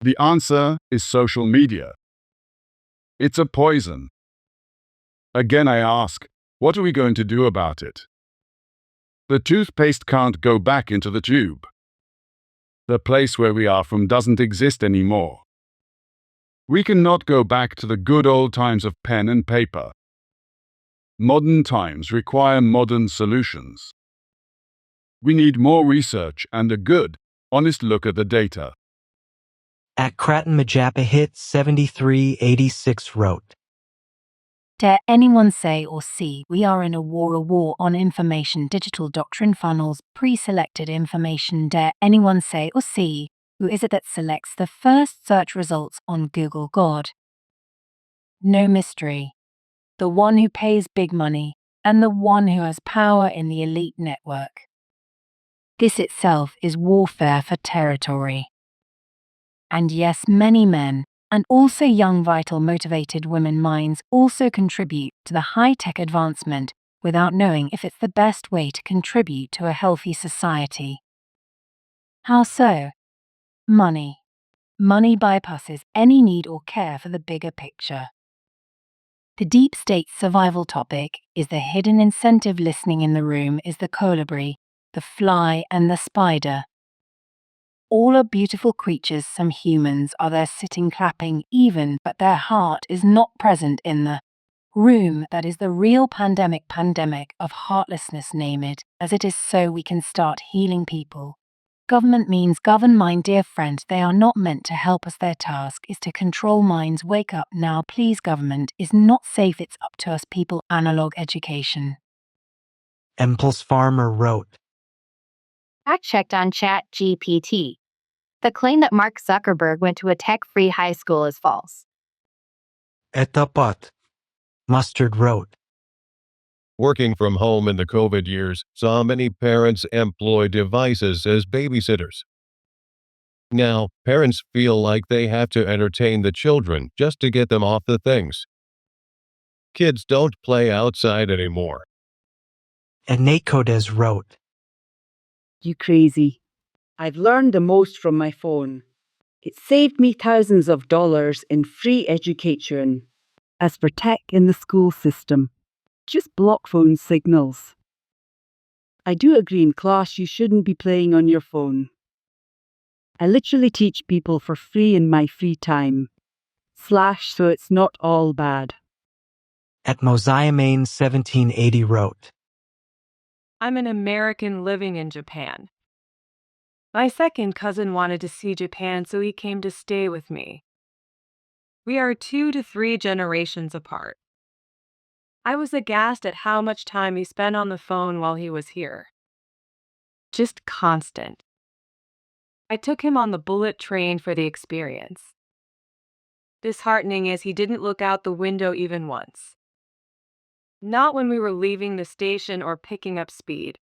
The answer is social media. It's a poison. Again, I ask, what are we going to do about it? The toothpaste can't go back into the tube. The place where we are from doesn't exist anymore. We cannot go back to the good old times of pen and paper. Modern times require modern solutions. We need more research and a good, honest look at the data. Kraton Majapahit 7386 wrote, Dare anyone say or see we are in a war on information digital doctrine funnels pre-selected information. Dare anyone say or see who is it that selects the first search results on Google? God. No mystery. The one who pays big money and the one who has power in the elite network. This itself is warfare for territory. And yes, many men, and also young, vital, motivated women minds also contribute to the high-tech advancement without knowing if it's the best way to contribute to a healthy society. How so? Money. Money bypasses any need or care for the bigger picture. The deep state's survival topic is the hidden incentive listening in the room is the colibri, the fly, and the spider. All are beautiful creatures. Some humans are there sitting clapping even, but their heart is not present in the room. That is the real pandemic of heartlessness, name it, as it is, so we can start healing people. Government means govern mind, dear friend. They are not meant to help us. Their task is to control minds. Wake up now, please. Government is not safe. It's up to us people. Analog education. Impulse Farmer wrote. Fact checked on ChatGPT. The claim that Mark Zuckerberg went to a tech-free high school is false. Etapat. Mustard wrote. Working from home in the COVID years saw many parents employ devices as babysitters. Now, parents feel like they have to entertain the children just to get them off the things. Kids don't play outside anymore. Enacodes wrote. You crazy. I've learned the most from my phone. It saved me thousands of dollars in free education. As for tech in the school system, just block phone signals. I do agree in class you shouldn't be playing on your phone. I literally teach people for free in my free time. So it's not all bad. At Mosiamane 1780 wrote. I'm an American living in Japan. My second cousin wanted to see Japan, so he came to stay with me. We are 2 to 3 generations apart. I was aghast at how much time he spent on the phone while he was here. Just constant. I took him on the bullet train for the experience. Disheartening as he didn't look out the window even once. Not when we were leaving the station or picking up speed.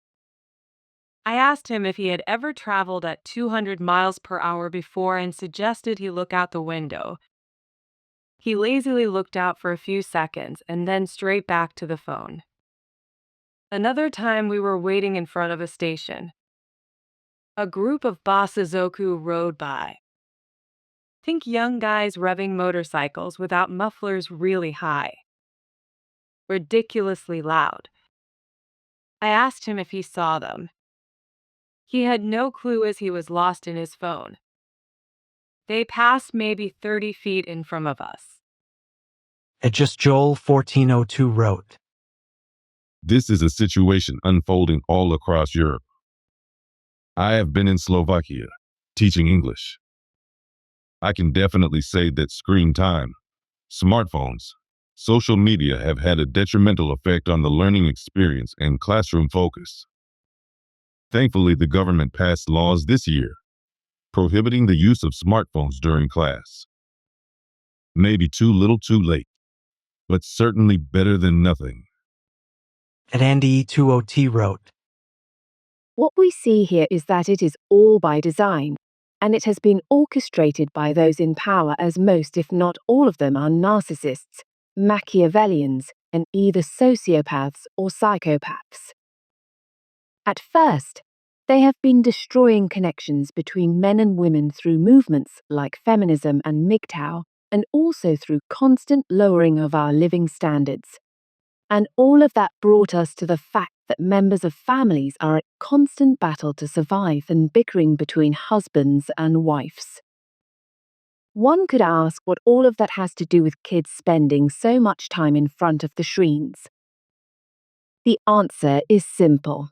I asked him if he had ever traveled at 200 miles per hour before and suggested he look out the window. He lazily looked out for a few seconds and then straight back to the phone. Another time we were waiting in front of a station. A group of Basazoku rode by. Think young guys revving motorcycles without mufflers really high. Ridiculously loud. I asked him if he saw them. He had no clue as he was lost in his phone. They passed maybe 30 feet in front of us. At Just Joel 1402 wrote. This is a situation unfolding all across Europe. I have been in Slovakia, teaching English. I can definitely say that screen time, smartphones, social media have had a detrimental effect on the learning experience and classroom focus. Thankfully, the government passed laws this year prohibiting the use of smartphones during class. Maybe too little too late, but certainly better than nothing. At Andy E20T wrote. What we see here is that it is all by design, and it has been orchestrated by those in power, as most, if not all of them, are narcissists, Machiavellians, and either sociopaths or psychopaths. At first, they have been destroying connections between men and women through movements like feminism and MGTOW, and also through constant lowering of our living standards. And all of that brought us to the fact that members of families are at constant battle to survive and bickering between husbands and wives. One could ask what all of that has to do with kids spending so much time in front of the screens. The answer is simple.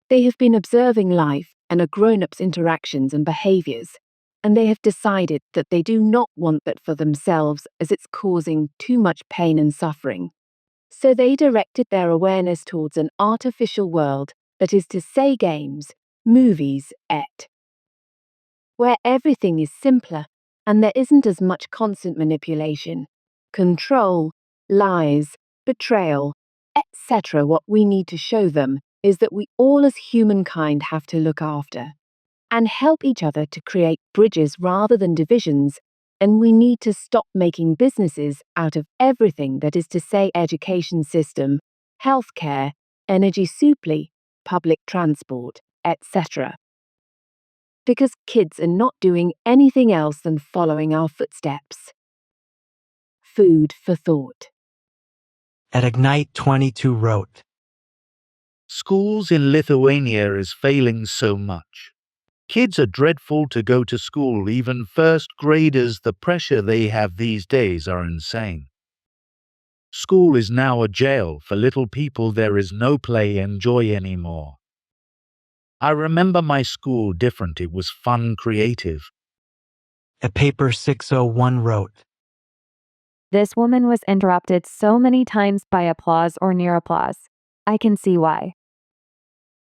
They have been observing life and a grown-up's interactions and behaviors, and they have decided that they do not want that for themselves as it's causing too much pain and suffering. So they directed their awareness towards an artificial world, that is to say games, movies, where everything is simpler and there isn't as much constant manipulation, control, lies, betrayal, etc. What we need to show them is that we all as humankind have to look after and help each other to create bridges rather than divisions, and we need to stop making businesses out of everything, that is to say education system, healthcare, energy supply, public transport, etc. because kids are not doing anything else than following our footsteps. Food for thought. At Ignite 22 wrote, Schools in Lithuania is failing so much. Kids are dreadful to go to school, even first graders. The pressure they have these days are insane. School is now a jail for little people. There is no play and joy anymore. I remember my school different. It was fun, creative. At Paper 601 wrote, This woman was interrupted so many times by applause or near applause. I can see why.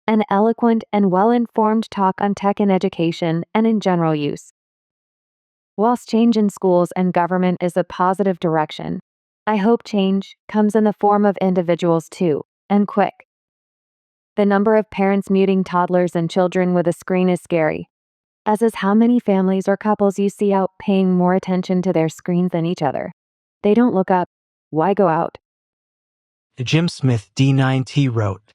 An eloquent and well-informed talk on tech in education and in general use. Whilst change in schools and government is a positive direction, I hope change comes in the form of individuals too, and quick. The number of parents muting toddlers and children with a screen is scary, as is how many families or couples you see out paying more attention to their screens than each other. They don't look up. Why go out? Jim Smith D9T wrote,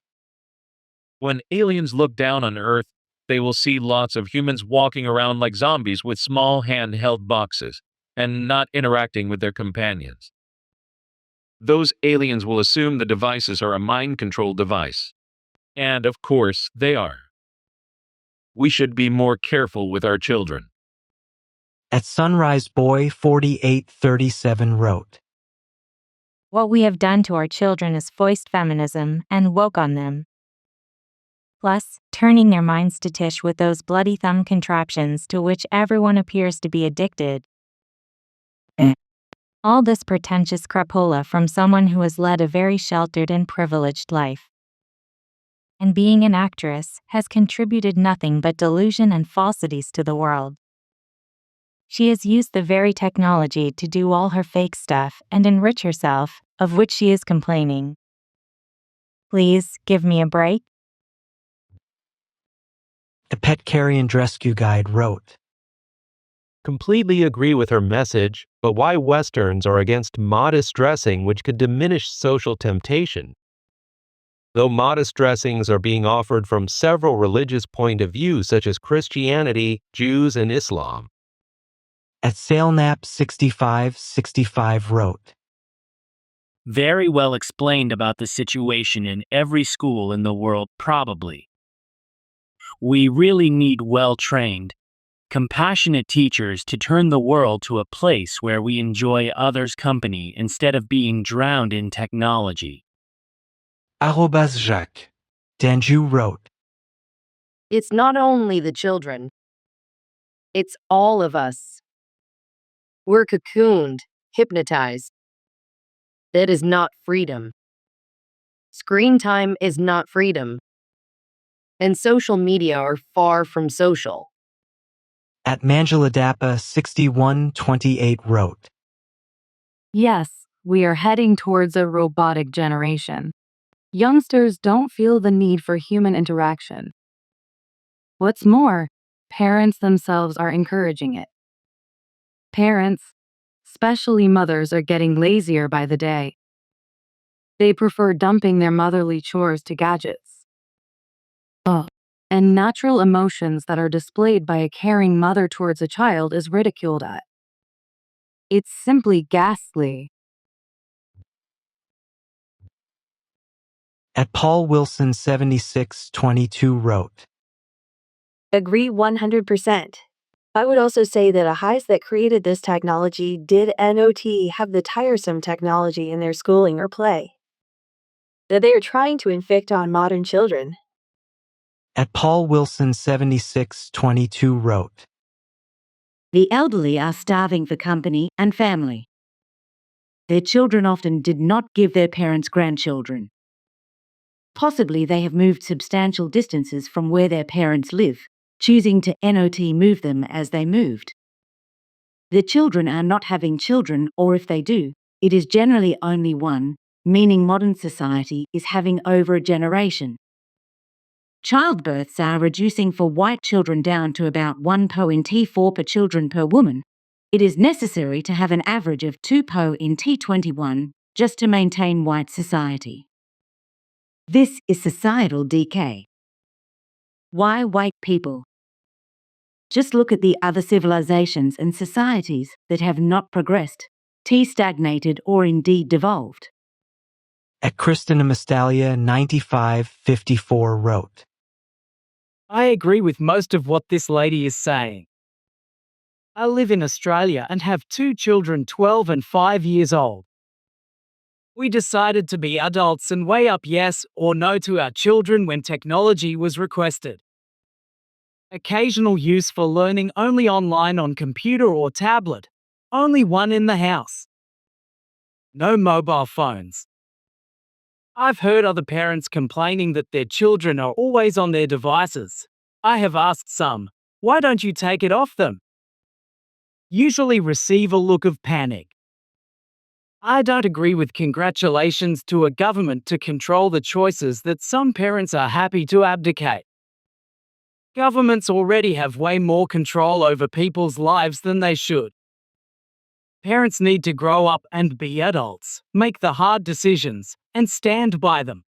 When aliens look down on Earth, they will see lots of humans walking around like zombies with small handheld boxes and not interacting with their companions. Those aliens will assume the devices are a mind control device. And of course, they are. We should be more careful with our children. At Sunrise Boy 4837 wrote, What we have done to our children is foist feminism and woke on them. Plus, turning their minds to tish with those bloody thumb contraptions to which everyone appears to be addicted. All this pretentious crapola from someone who has led a very sheltered and privileged life. And being an actress has contributed nothing but delusion and falsities to the world. She has used the very technology to do all her fake stuff and enrich herself, of which she is complaining. Please, give me a break. A Pet Carrion Rescue Guide wrote, Completely agree with her message, but why Westerns are against modest dressing which could diminish social temptation? Though modest dressings are being offered from several religious point of view such as Christianity, Jews, and Islam. At SailNap 6565 wrote, Very well explained about the situation in every school in the world, probably. We really need well-trained, compassionate teachers to turn the world to a place where we enjoy others' company instead of being drowned in technology. Jacques Danjou wrote, It's not only the children. It's all of us. We're cocooned, hypnotized. That is not freedom. Screen time is not freedom. And social media are far from social. At Manjaladappa 6128 wrote, Yes, we are heading towards a robotic generation. Youngsters don't feel the need for human interaction. What's more, parents themselves are encouraging it. Parents, especially mothers, are getting lazier by the day. They prefer dumping their motherly chores to gadgets. And natural emotions that are displayed by a caring mother towards a child is ridiculed at. It's simply ghastly. At Paul Wilson 7622 wrote, Agree 100%. I would also say that AHIs that created this technology did not have the tiresome technology in their schooling or play that they are trying to inflict on modern children. At Paul Wilson 7622 wrote, The elderly are starving for company and family. Their children often did not give their parents grandchildren. Possibly they have moved substantial distances from where their parents live, choosing to not move them as they moved. The children are not having children, or if they do, it is generally only one, meaning modern society is having over a generation. Childbirths are reducing for white children down to about 1.4 per children per woman. It is necessary to have an average of 2.21 just to maintain white society. This is societal decay. Why white people? Just look at the other civilizations and societies that have not progressed, stagnated, or indeed devolved. At Kristen Amastalia 9554 wrote, I agree with most of what this lady is saying. I live in Australia and have 2 children 12 and 5 years old. We decided to be adults and weigh up yes or no to our children when technology was requested. Occasional use for learning only online on computer or tablet, only one in the house. No mobile phones. I've heard other parents complaining that their children are always on their devices. I have asked some, why don't you take it off them? Usually receive a look of panic. I don't agree with congratulations to a government to control the choices that some parents are happy to abdicate. Governments already have way more control over people's lives than they should. Parents need to grow up and be adults, make the hard decisions, and stand by them.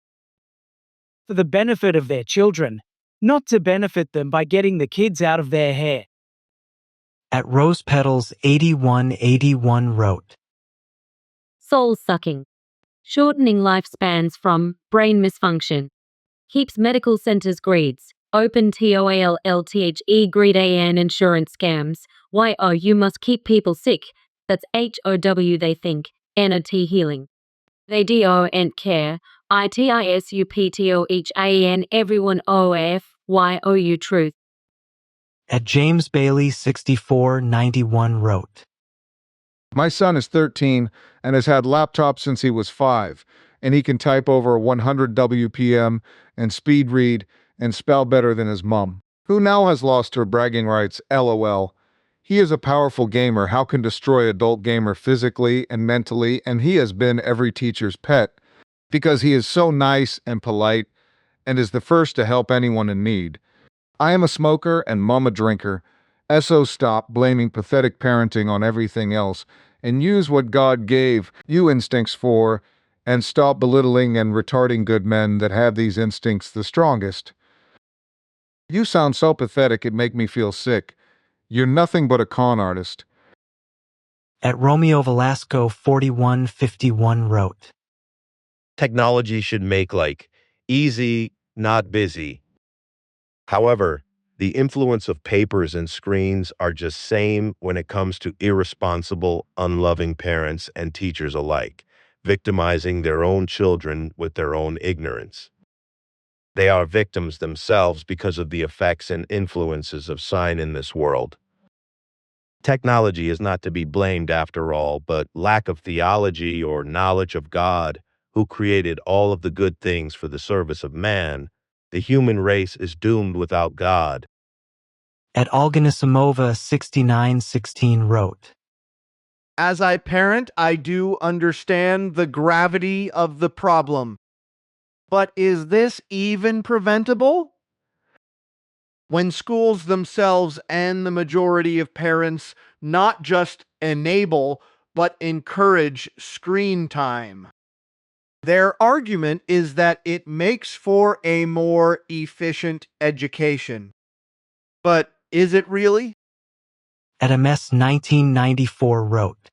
For the benefit of their children, not to benefit them by getting the kids out of their hair. At Rose Petals 8181 wrote, Soul-sucking. Shortening lifespans from brain misfunction. Keeps medical centers greeds. Open TOALLTHE greed AN insurance scams. You must keep people sick. That's HOW they think. NOT healing. They DO and care. ITISUPTOHAN everyone OFYOU truth. At James Bailey 6491 wrote, My son is 13 and has had laptops since he was 5, and he can type over 100 WPM and speed read and spell better than his mom, who now has lost her bragging rights, LOL. He is a powerful gamer. How can destroy adult gamer physically and mentally, and he has been every teacher's pet because he is so nice and polite and is the first to help anyone in need. I am a smoker and mom a drinker. SO stop blaming pathetic parenting on everything else and use what God gave you instincts for, and stop belittling and retarding good men that have these instincts the strongest. You sound so pathetic it make me feel sick. You're nothing but a con artist. At Romeo Velasco 4151 wrote, Technology should make easy, not busy. However, the influence of papers and screens are just same when it comes to irresponsible, unloving parents and teachers alike, victimizing their own children with their own ignorance. They are victims themselves because of the effects and influences of sign in this world. Technology is not to be blamed after all, but lack of theology or knowledge of God, who created all of the good things for the service of man, the human race is doomed without God. At Alganisimova 6916 wrote, As I parent, I do understand the gravity of the problem. But is this even preventable? When schools themselves and the majority of parents not just enable, but encourage screen time. Their argument is that it makes for a more efficient education. But is it really? At MS 1994 wrote,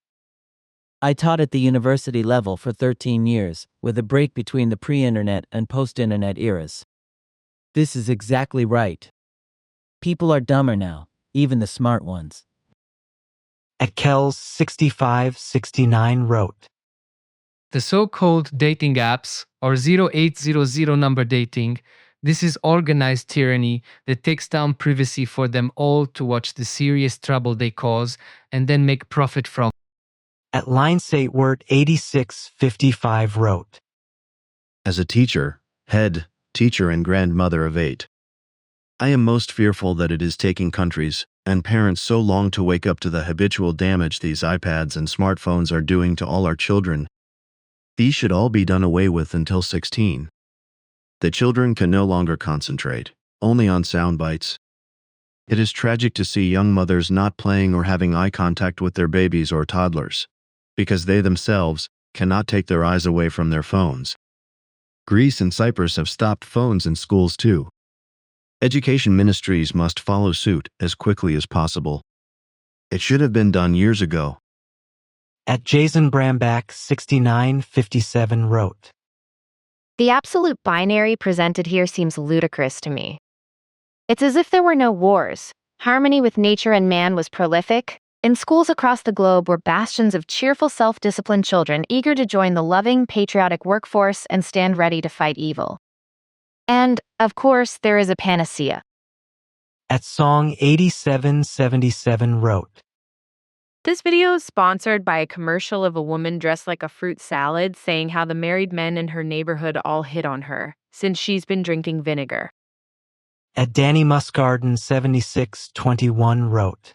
I taught at the university level for 13 years, with a break between the pre-internet and post-internet eras. This is exactly right. People are dumber now, even the smart ones. At Kells 6569 wrote, The so-called dating apps, or 0800 number dating, this is organized tyranny that takes down privacy for them all to watch the serious trouble they cause and then make profit from. At Linesateword 8655 wrote, As a teacher, head, teacher and grandmother of 8, I am most fearful that it is taking countries and parents so long to wake up to the habitual damage these iPads and smartphones are doing to all our children. These should all be done away with until 16. The children can no longer concentrate, only on sound bites. It is tragic to see young mothers not playing or having eye contact with their babies or toddlers, because they themselves cannot take their eyes away from their phones. Greece and Cyprus have stopped phones in schools too. Education ministries must follow suit as quickly as possible. It should have been done years ago. At Jason Brambach 6957 wrote, The absolute binary presented here seems ludicrous to me. It's as if there were no wars. Harmony with nature and man was prolific, and schools across the globe were bastions of cheerful, self-disciplined children eager to join the loving, patriotic workforce and stand ready to fight evil. And, of course, there is a panacea. At Song 8777 wrote, This video is sponsored by a commercial of a woman dressed like a fruit salad saying how the married men in her neighborhood all hit on her since she's been drinking vinegar. At Danny Muscarden 7621 wrote,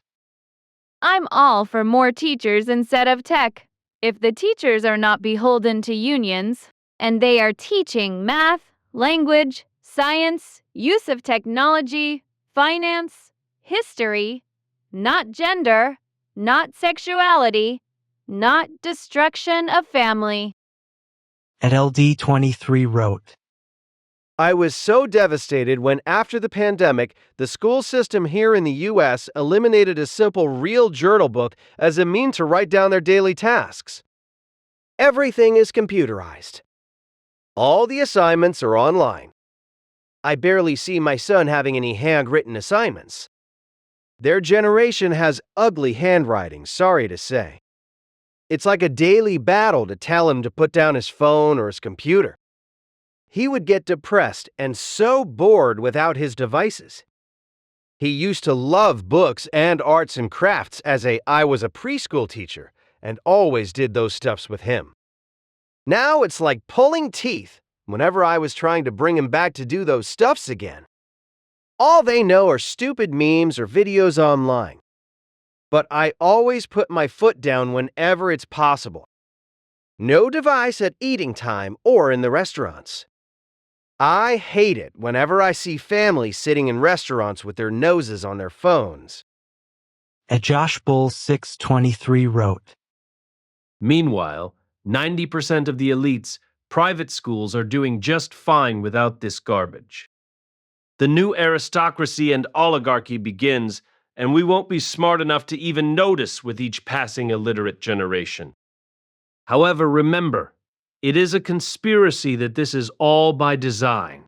I'm all for more teachers instead of tech. If the teachers are not beholden to unions, and they are teaching math, language, science, use of technology, finance, history, not gender, not sexuality, not destruction of family. At LD23 wrote, I was so devastated when, after the pandemic, the school system here in the U.S. eliminated a simple real journal book as a mean to write down their daily tasks. Everything is computerized. All the assignments are online. I barely see my son having any handwritten assignments. Their generation has ugly handwriting, sorry to say. It's like a daily battle to tell him to put down his phone or his computer. He would get depressed and so bored without his devices. He used to love books and arts and crafts as I was a preschool teacher and always did those stuffs with him. Now it's like pulling teeth whenever I was trying to bring him back to do those stuffs again. All they know are stupid memes or videos online. But I always put my foot down whenever it's possible. No device at eating time or in the restaurants. I hate it whenever I see families sitting in restaurants with their noses on their phones. At Josh Bull 623 wrote, Meanwhile, 90% of the elites, private schools are doing just fine without this garbage. The new aristocracy and oligarchy begins, and we won't be smart enough to even notice with each passing illiterate generation. However, remember, it is a conspiracy that this is all by design.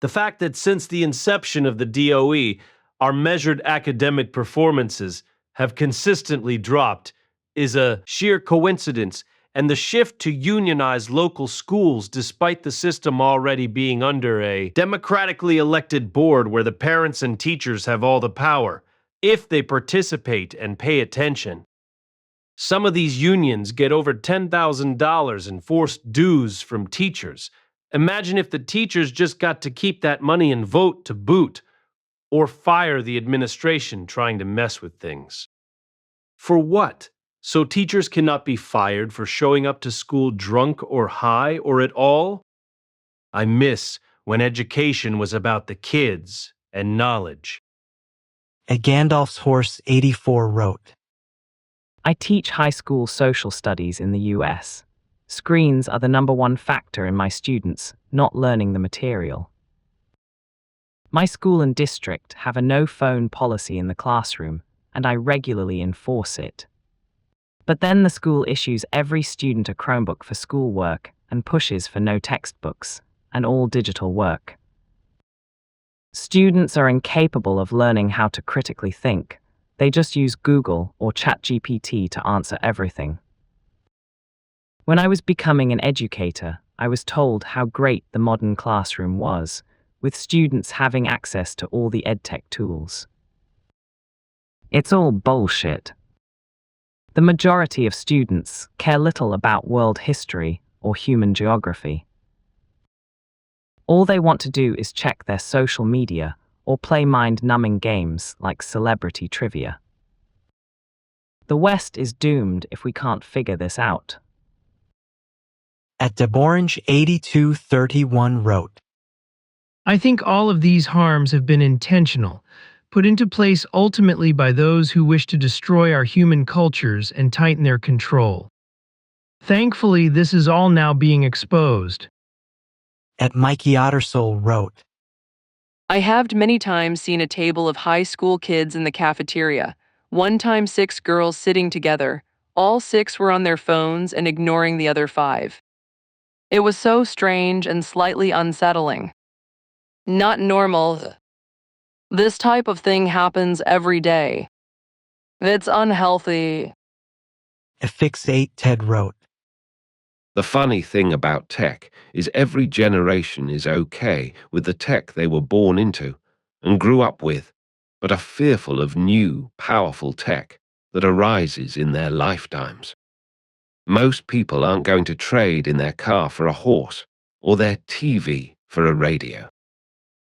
The fact that since the inception of the DOE, our measured academic performances have consistently dropped is a sheer coincidence, and the shift to unionize local schools despite the system already being under a democratically elected board where the parents and teachers have all the power, if they participate and pay attention. Some of these unions get over $10,000 in forced dues from teachers. Imagine if the teachers just got to keep that money and vote to boot, or fire the administration trying to mess with things. For what? So teachers cannot be fired for showing up to school drunk or high or at all? I miss when education was about the kids and knowledge. At Gandalf's Horse 84 wrote, I teach high school social studies in the US. Screens are the #1 factor in my students not learning the material. My school and district have a no-phone policy in the classroom, and I regularly enforce it. But then the school issues every student a Chromebook for schoolwork and pushes for no textbooks and all digital work. Students are incapable of learning how to critically think. They just use Google or ChatGPT to answer everything. When I was becoming an educator, I was told how great the modern classroom was, with students having access to all the edtech tools. It's all bullshit. The majority of students care little about world history or human geography. All they want to do is check their social media or play mind-numbing games like celebrity trivia. The West is doomed if we can't figure this out. At DeBorange 8231 wrote, I think all of these harms have been intentional, put into place ultimately by those who wish to destroy our human cultures and tighten their control. Thankfully, this is all now being exposed. At Mikey Ottersoul wrote, I have many times seen a table of high school kids in the cafeteria, one time 6 girls sitting together. All 6 were on their phones and ignoring the other 5. It was so strange and slightly unsettling. Not normal. This type of thing happens every day. It's unhealthy. Fix8 Ted wrote. The funny thing about tech is every generation is okay with the tech they were born into and grew up with, but are fearful of new, powerful tech that arises in their lifetimes. Most people aren't going to trade in their car for a horse or their TV for a radio.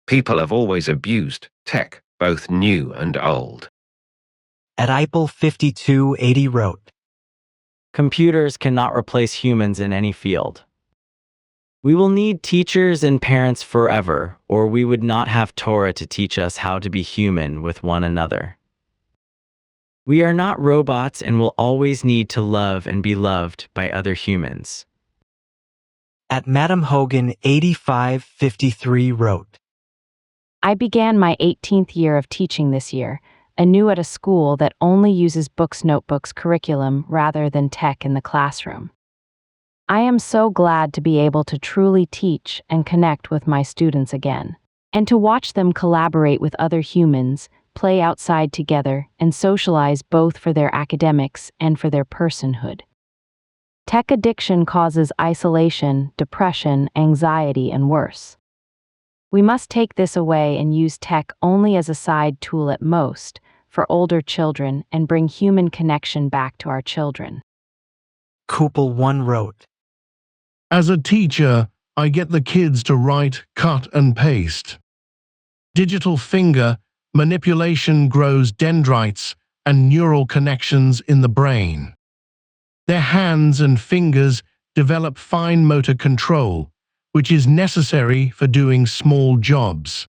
People have always abused tech, both new and old. At Ipel5280 wrote. Computers cannot replace humans in any field. We will need teachers and parents forever, or we would not have Torah to teach us how to be human with one another. We are not robots and will always need to love and be loved by other humans. At Madam Hogan 8553 wrote. I began my 18th year of teaching this year, anew at a school that only uses books, notebooks, curriculum rather than tech in the classroom. I am so glad to be able to truly teach and connect with my students again, and to watch them collaborate with other humans, play outside together, and socialize both for their academics and for their personhood. Tech addiction causes isolation, depression, anxiety, and worse. We must take this away and use tech only as a side tool at most for older children and bring human connection back to our children. Kupel1 wrote. As a teacher, I get the kids to write, cut, and paste. Digital finger manipulation grows dendrites and neural connections in the brain. Their hands and fingers develop fine motor control, which is necessary for doing small jobs.